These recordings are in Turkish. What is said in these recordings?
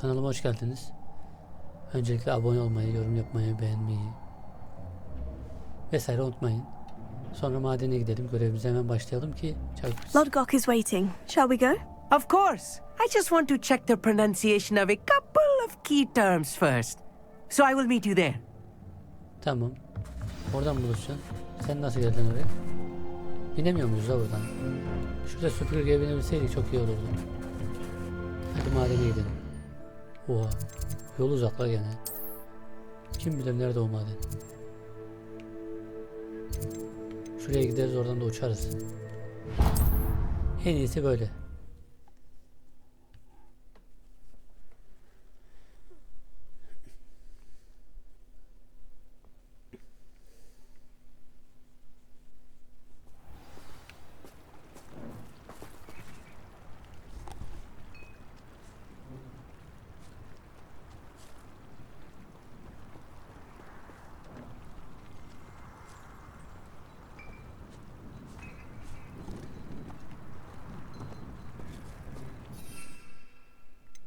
Kanalıma hoş geldiniz. Öncelikle abone olmayı, yorum yapmayı, beğenmeyi vesaire unutmayın. Sonra madene gidelim. Görevimize hemen başlayalım ki çabuk bitsin. Lodgok is waiting. Shall we go? Of course. I just want to check the pronunciation of a couple of key terms first. So I will meet you there. Tamam. Oradan buluşacaksın. Sen nasıl geldin oraya? Binemiyor muyuz da buradan? Şurada süpürgeye binebilseydik çok iyi olurdu. Hadi madene gidelim. Oha. Yol uzak la gene. Kim bilir nerede o maden? Şuraya gideriz, oradan da uçarız. En iyisi böyle.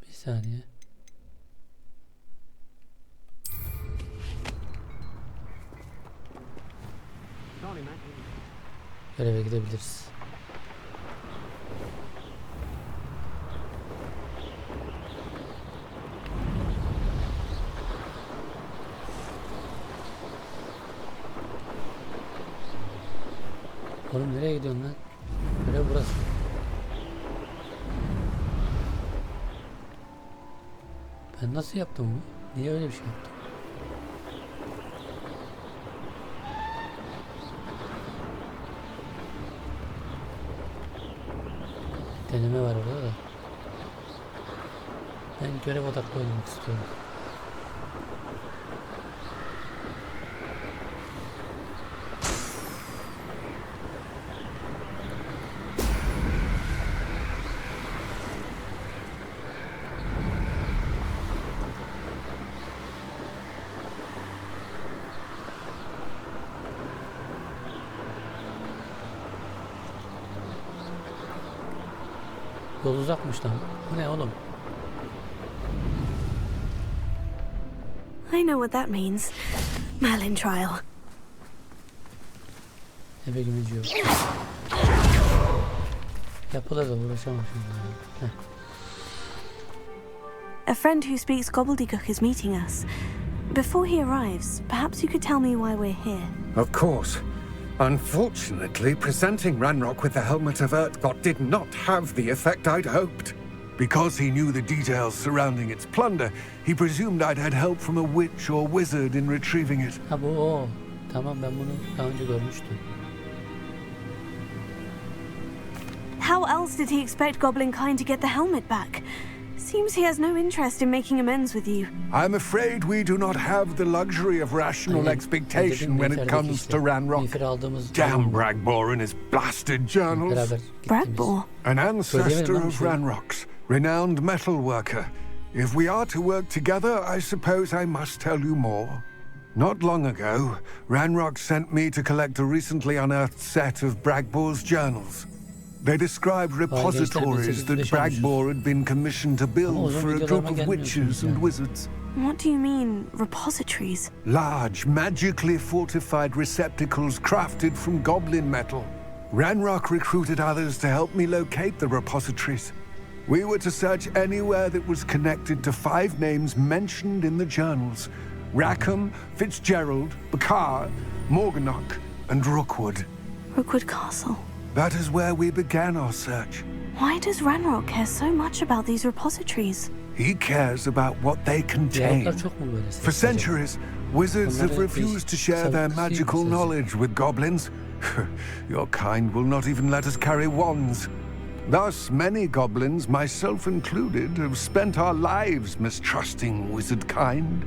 Bir saniye. Göreve gidebiliriz. Oğlum nereye gidiyorsun lan? Görev burası. Ben nasıl yaptım bunu? Niye öyle bir şey yaptım? Deneme var orada da. Ben görev odaklı oynamak istiyorum. Yol uzakmış lan. Bu ne oğlum? I know what that means. Merlin trial. Ebe gücü yok. Yapılır da uğraşamam şimdi. A friend who speaks gobbledygook is meeting us. Before he arrives, perhaps you could tell me why we're here. Of course. Unfortunately, presenting Ranrock with the Helmet of Urtkot did not have the effect I'd hoped. Because he knew the details surrounding its plunder, he presumed I'd had help from a witch or wizard in retrieving it. Ha bu o. Tamam, ben bunu daha önce görmüştüm. How else did he expect Goblinkind to get the helmet back? Seems he has no interest in making amends with you. I'm afraid we do not have the luxury of rational Aynen. expectation when it comes to Ranrock. Miğfer aldığımız Damn Bragbor and his blasted journals. beraber gittiğimiz. Bragbor. An ancestor Söyleyemedim of lan bir şey. Ranrock's, renowned metal worker. If we are to work together, I suppose I must tell you more. Not long ago, Ranrock sent me to collect a recently unearthed set of Bragbor's journals. They described repositories that Bragbor had been commissioned to build for a group of witches and wizards. What do you mean, repositories? Large, magically fortified receptacles crafted from goblin metal. Ranrock recruited others to help me locate the repositories. We were to search anywhere that was connected to 5 names mentioned in the journals: Rackham, Fitzgerald, Bakar, Morganach, and Rookwood. Rookwood Castle. That is where we began our search. Why does Ranrock care so much about these repositories? He cares about what they contain. Diyaloglar çok mu böyle? For centuries, wizards have refused to share their magical knowledge with goblins. Your kind will not even let us carry wands. Thus, many goblins, myself included, have spent our lives mistrusting wizard kind.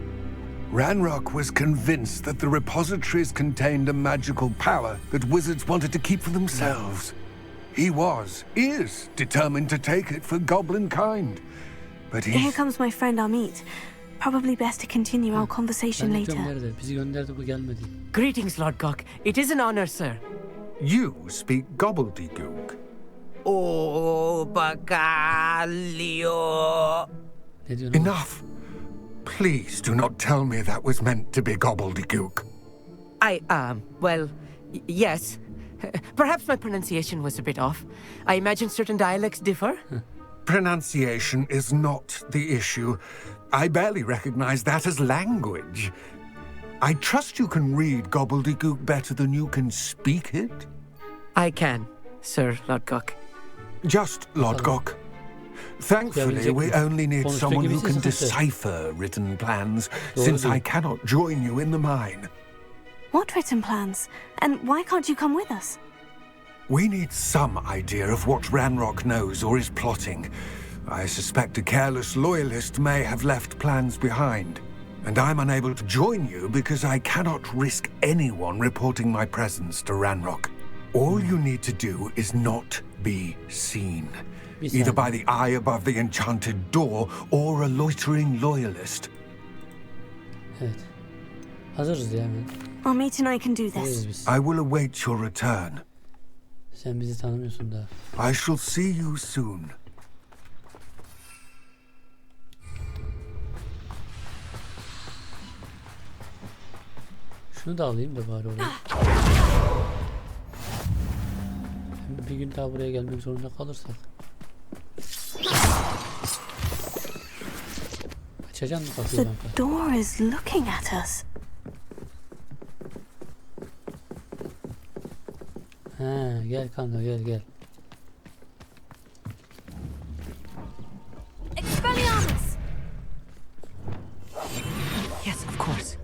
Ranrock was convinced that the repositories contained a magical power that wizards wanted to keep for themselves. He is determined to take it for goblin kind. But Here comes my friend Amit. Probably best to continue our conversation Ben later. gönderdi. Bizi gönderdi, bu gelmedi. Greetings, Lodgok. It is an honor, sir. you speak gobbledygook. Oh, Bacalio. Ne diyorsun? oğlum? Enough. Please do not tell me that was meant to be gobbledygook. Well, yes. Perhaps my pronunciation was a bit off. I imagine certain dialects differ. Pronunciation is not the issue. I barely recognize that as language. I trust you can read gobbledygook better than you can speak it? I can, Sir Lodgok. Just Lodgok. Thankfully, we only need someone who can decipher written plans, since I cannot join you in the mine. What written plans? And why can't you come with us? We need some idea of what Ranrock knows or is plotting. I suspect a careless loyalist may have left plans behind. And I'm unable to join you because I cannot risk anyone reporting my presence to Ranrock. All you need to do is not be seen. Either by the eye above the enchanted door or a loitering loyalist. Evet. Hazırız ya hemen. Amit and I can do this. Hazırız biz. I will await your return. Sen bizi tanımıyorsun daha. I shall see you soon. Şunu da alayım da bari oraya. Hem bir gün daha buraya gelmek zorunda kalırsak. Açacaksın mı kapıyı The kanka? door is looking at us. He, gel kanka gel. Expelliarmus! Yes, of course.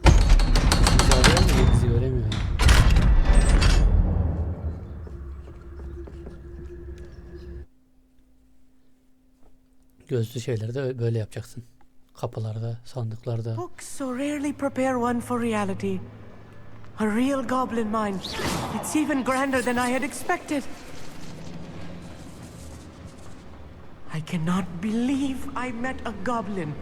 Bizi arıyor mu? Bizi göremiyor. Gözlü şeyleri de böyle yapacaksın. Kapılarda, sandıklarda. Books so rarely prepare one for reality. A real goblin mine. It's even grander than I had expected. I cannot believe I met a goblin.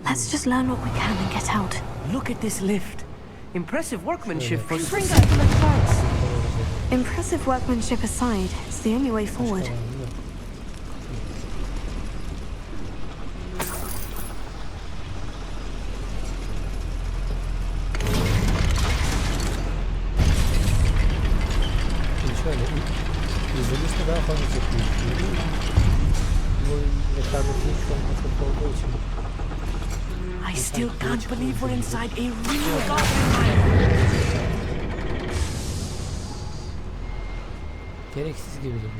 Let's just learn what we can and get out. Look at this lift. Impressive workmanship for such excellent parts. Impressive workmanship aside, it's the only way forward. Şimdi şöyle izlenirse daha fazla çekmiyor. Bu oyun rekabeti şu anda çok olduğu için. I still can't believe we're inside a real goblin mine. Gereksiz gibi duruyor.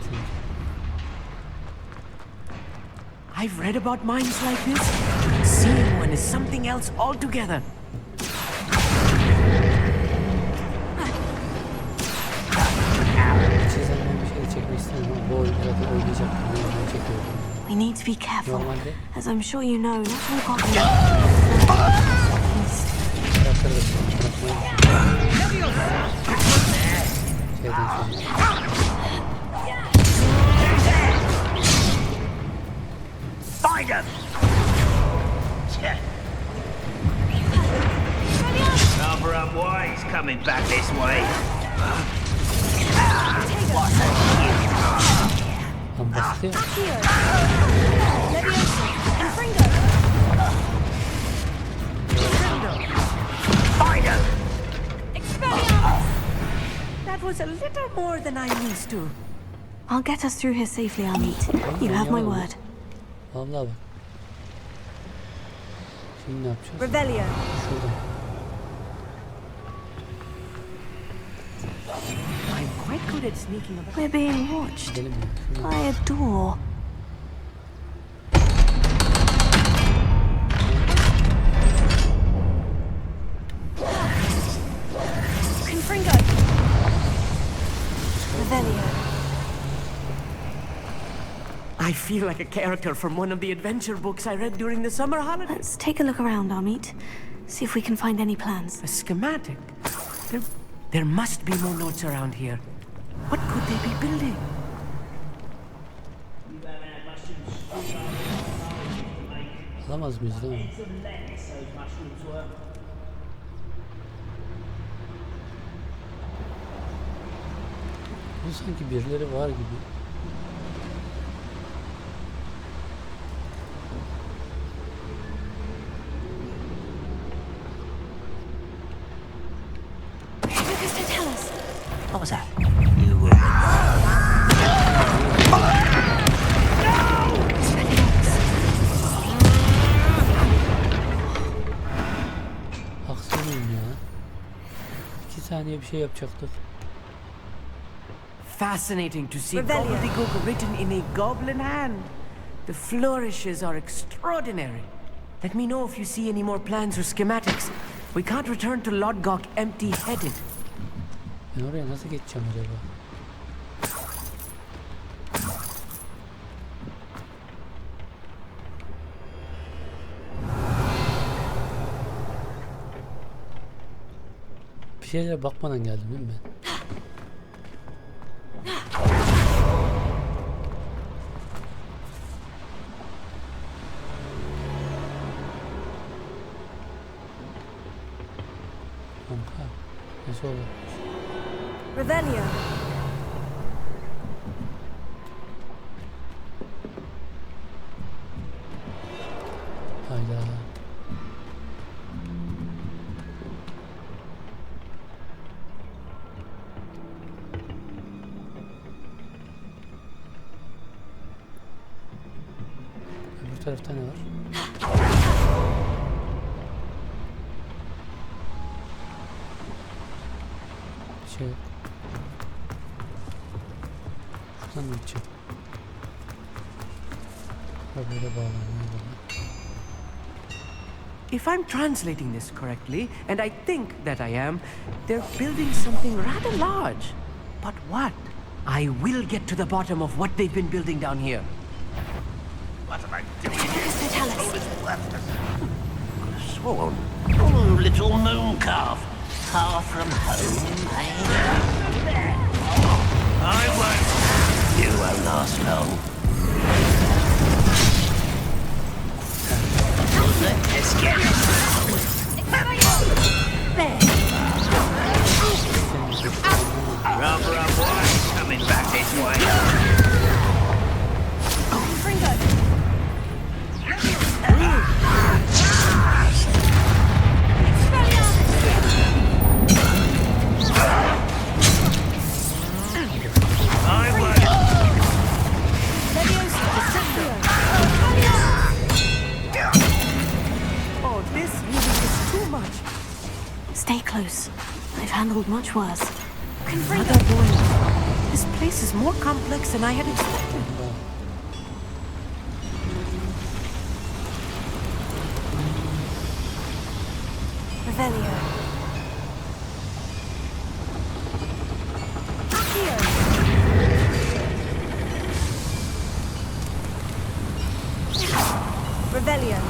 Çünkü I've read about mines like this. Seeing one is something else altogether. çizimden bir şey çekmek istemiyorum ama bu oyun zaten oynayacak. Bu yüzden çekiyorum. We need to be careful. Normalde As I'm sure you know, not all goblins. yaptırırız. Şeyden sonra. Find him! Number of ways coming back this way. Lan basit ya. Find him! That was a little more than I'm used to. I'll get us through here safely, Amit. You have my word. Vallahi bak. Şimdi ne yapacağız? Revelio. Şuradan. I'm quite good at sneaking about. We're being watched Gidelim mi? Şuradan. by a door. Confringo. Revelio. I feel like a character from one of the adventure books I read during the summer holidays. Let's take a look around, Amit. See if we can find any plans. A schematic. There must be more notes around here. What could they be building? Alamaz mıyız değil mi? Bu sanki birileri var gibi. Lucas, to tell us. What was that? You were... Haksızım ya. 2 saniye bir şey yapacaktık. Fascinating to see Revelio. gobbledygook written in a goblin hand. The flourishes are extraordinary. Let me know if you see any more plans or schematics. We can't return to Lodgok empty-headed. Ben oraya nasıl geçeceğim acaba? Bir şeylere bakmadan geldim değil mi ben? Kanka, nasıl olur? Revelio. Hayda. Öbür tarafta ne var? Bir şey yok. Şuradan mı gideceğim? Böyle bağlanıyor bana. If I'm translating this correctly, and I think that I am, they're building something rather large. But what? I will get to the bottom of what they've been building down here. What am I doing here? Lucas, to tell All us. this worthless. Could have sworn. Oh, little moon calf. Far from home, eh? I won't. You won't last long. Let's get Rather unwise coming back this way. Fringo. I won't. Oh, this really is too much. Stay close. I've handled much worse. Mother boy, this place is more complex than I had expected. Revelio. Accio. Revelio.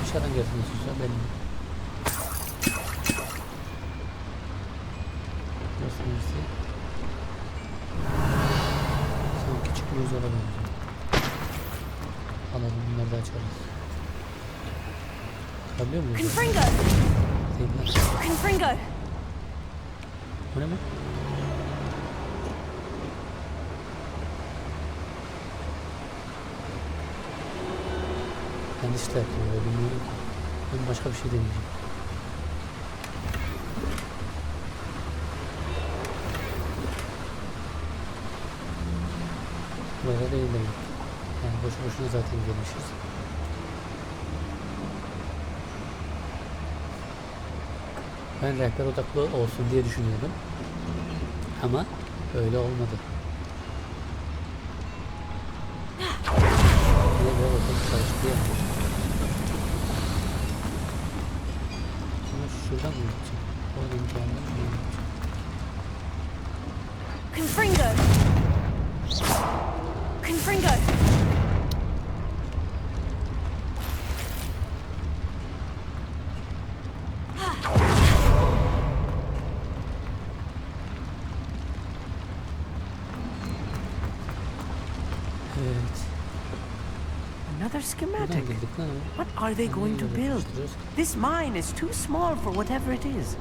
Aşağıdan gelsin istiyorsa benim. Burası neresi? Sanki küçük yola benziyor. Alalım bunları da açarız. Çıkabiliyor muyuz? Confringo. Değiller. Confringo. O ne bu? Yanlış da yaptım öyle bilmiyorum ki. Ben başka bir şey deneyeceğim. Buraya değil demek. Yani boşu boşuna zaten gelmişiz. Ben rehber odaklı olsun diye düşünüyordum. Ama öyle olmadı. Yine de ortalık karıştı ya. Şimdi şuradan mı gideceğim? Oradan bir yandan mı gideceğim? Confringo. Confringo. Evet. Another Buradan schematic. girdik lan. What are they going to build? This mine is too small for whatever it is.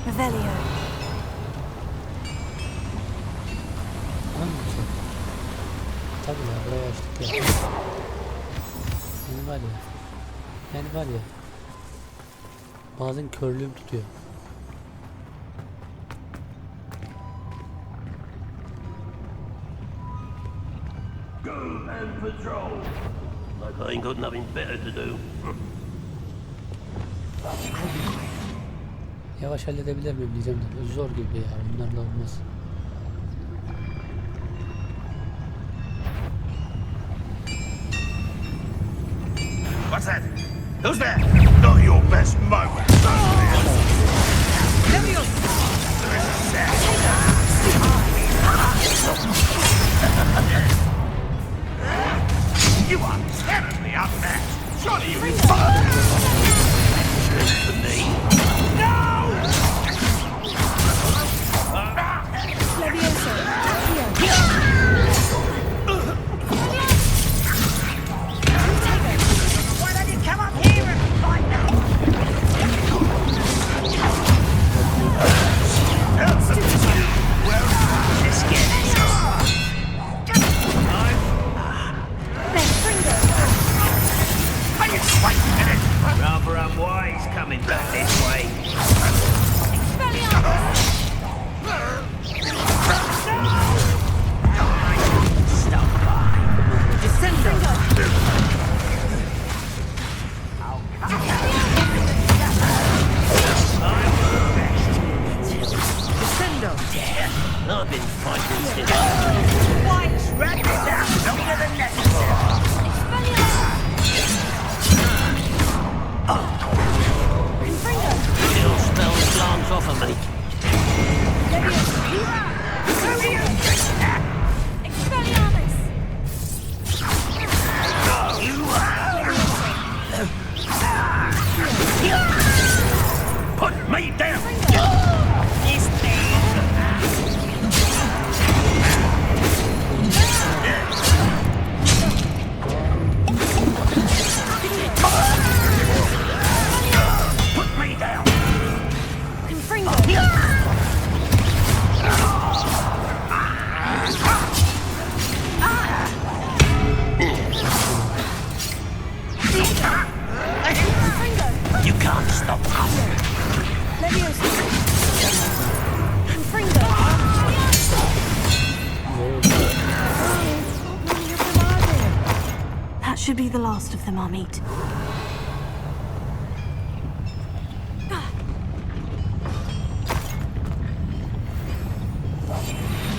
Revelio. Tamam mı sen? Tabii ya burayı açtık ya. Yani var ya. Bazen körlüğüm tutuyor. Go and patrol. Like I ain't got nothing better to do. Yavaş halledebilir miyim diyeceğim de. Zor gibi ya. Bunlarla olmaz. What's that? Who's there? Not your best moment. You are terribly outmatched. Surely you For me. Why don't you come up here and fight now? Let's get it. Are you quite minute? Rather unwise coming back this way. Stop by. Descendo. Descendo. I've been fighting since. Drag this out longer than necessary. Still spells glance off of me. Put me down. Put me down. You can't stop us. That should be the last of them, Amit.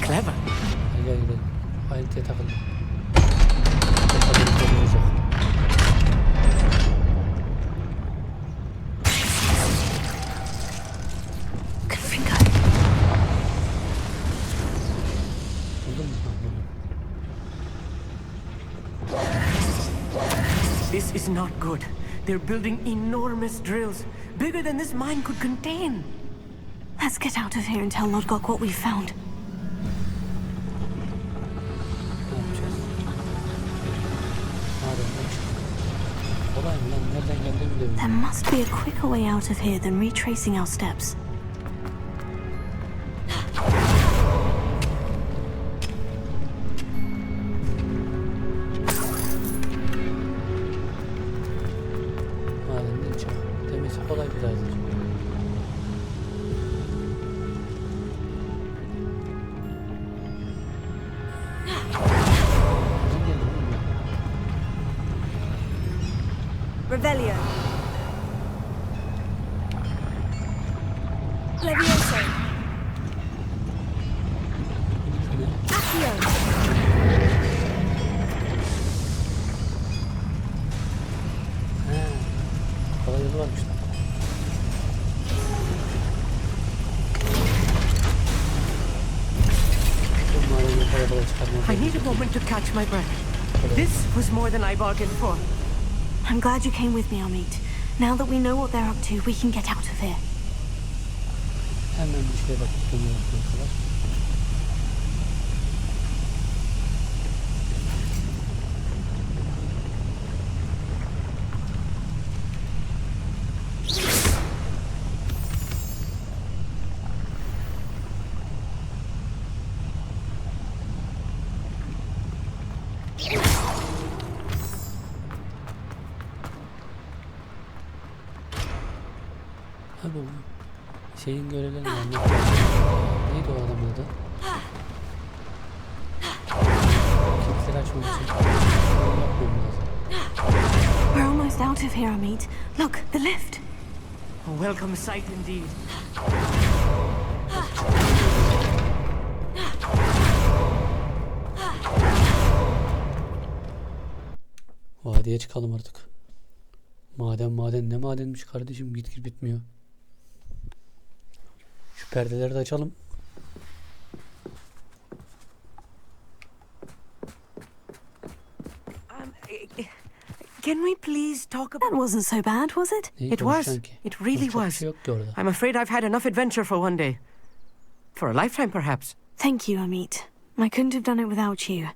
Clever. Gel gidelim. Ayrıntıya takıldım. Bakalım ne olacak. Confringo. Buldun mu? Ha, buldum. This is not good. They're building enormous drills, bigger than this mine could contain. Let's get out of here and tell Lodgok what we found. Ne yapacağız? Madem kolay mı lan? Nereden geldiğimi de There bilmiyorum. must be a quicker way out of here than retracing our steps. Madem çık. Demesi kolay birazcık. Bizim geldi oğlum ya. Revelio. Levioso. Şöyle. Accio. He. Kolay yolu varmış lan. Bu madeni kolay kolay çıkarmaz. I need a moment to catch my breath. This was more than I bargained for. I'm glad you came with me, Amit. Now that we know what they're up to, we can get out of here. Hemen bir şeye bakıp dönüyorum arkadaşlar. Ha bu şeyin görevlerini anlatıyor. Neydi o adamın adı? Kilitleri açmak için yapmam lazım. We're almost out of here, Amit. Look, the lift. A welcome sight indeed. Vadiye çıkalım artık. Maden ne madenmiş kardeşim, git bitmiyor. Şu perdeleri de açalım. Can we please talk That about... wasn't so bad, was it? Neyi It was. konuşacaksın ki? It really Konuşacak bir was. şey yok ki orada. I'm afraid I've had enough adventure for one day. For a lifetime, perhaps. Thank you, Amit. I couldn't have done it without you.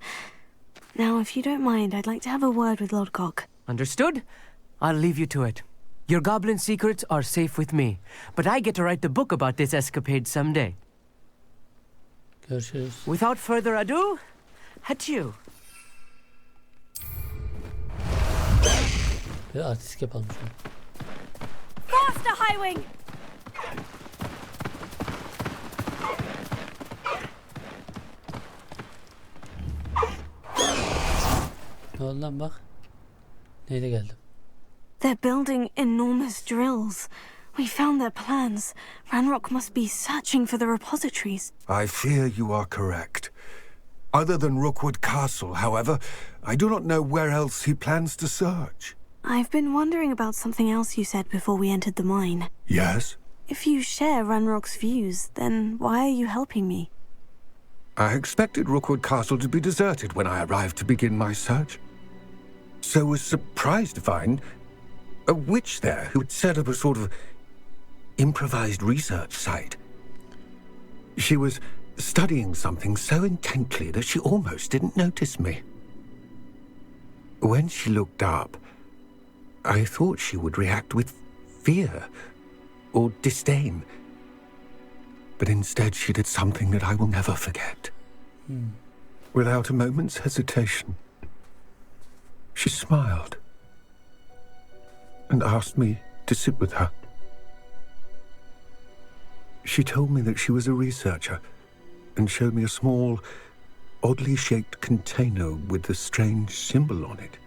Now, if you don't mind, I'd like to have a word with Lodgok. Understood? I'll leave you to it. Your goblin secrets are safe with me, but I get to write the book about this escapade someday. Görüşürüz. Without further ado, adieu. Bir artistik yapalım şu an. Faster, Highwing! Ne oldu lan bak. Neyle geldim? They're building enormous drills. We found their plans. Ranrock must be searching for the repositories. I fear you are correct. Other than Rookwood Castle, however, I do not know where else he plans to search. I've been wondering about something else you said before we entered the mine. Yes? If you share Ranrock's views, then why are you helping me? I expected Rookwood Castle to be deserted when I arrived to begin my search. So was surprised to find a witch there who had set up a sort of improvised research site. She was studying something so intently that she almost didn't notice me. When she looked up, I thought she would react with fear or disdain. But instead she did something that I will never forget. Without a moment's hesitation, she smiled and asked me to sit with her. She told me that she was a researcher and showed me a small, oddly shaped container with a strange symbol on it.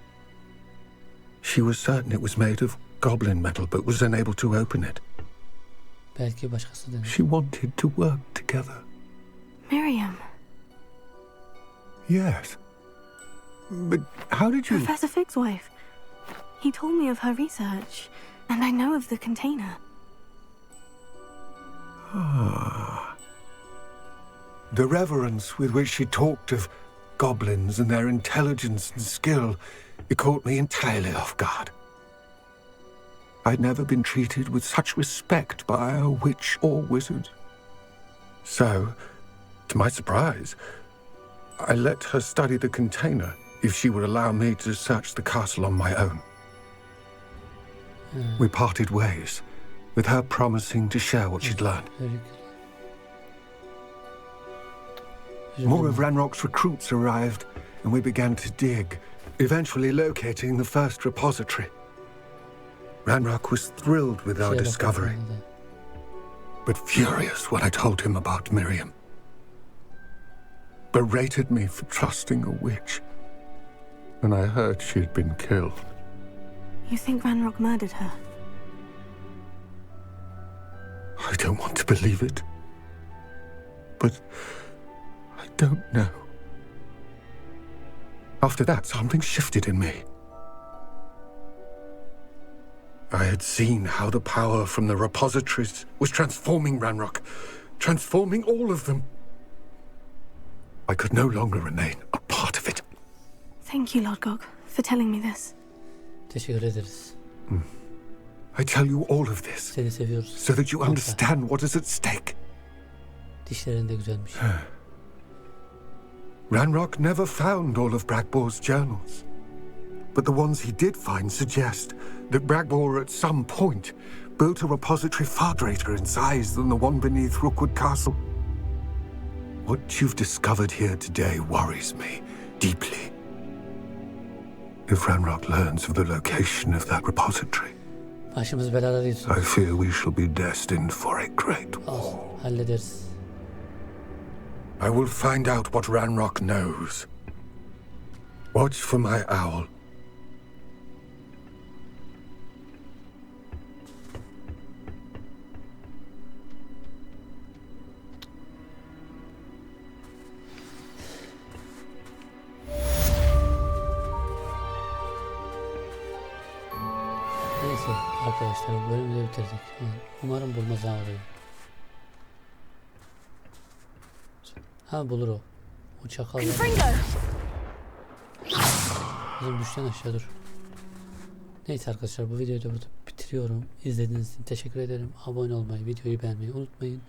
She was certain it was made of goblin metal, but was unable to open it. Belki başkası denir. She wanted to work together. Miriam. Yes. But how did you... Professor Fig's wife. He told me of her research, and I know of the container. The reverence with which she talked of goblins and their intelligence and skill, it caught me entirely off guard. I'd never been treated with such respect by a witch or wizard. So, to my surprise, I let her study the container if she would allow me to search the castle on my own. We parted ways, with her promising to share what she'd learned. Very good. More of Ranrock's recruits arrived, and we began to dig, eventually locating the first repository. Ranrock was thrilled with our Şeye discovery, bakalım da. but furious when I told him about Miriam. Berated me for trusting a witch, and I heard she had been killed. You think Ranrock murdered her? I don't want to believe it, but I don't know. After that, something shifted in me. I had seen how the power from the repositories was transforming Ranrock, transforming all of them. I could no longer remain a part of it. Thank you, Lodgok, for telling me this. Teşekkür ederiz. I tell you all of this Seni seviyoruz. so that you Yoksa understand what is at stake. dişlerin de güzelmiş. Ranrock never found all of Bragbor's journals. But the ones he did find suggest that Bragbor at some point built a repository far greater in size than the one beneath Rookwood Castle. What you've discovered here today worries me deeply. If Ranrock learns of the location of that repository, Başımız belada değil. I fear we shall be destined for a great war. Olsun, hallederiz. I will find out what Ranrock knows. Watch for my owl. Neyse arkadaşlar, bu bölümü de bitirdik. Umarım bulmaz ha orayı. Ha, bulur o. O çakal. Confringo! Bizim düşten aşağı dur. Neyse arkadaşlar, bu videoyu da burada bitiriyorum. İzlediğiniz için teşekkür ederim. Abone olmayı, videoyu beğenmeyi unutmayın.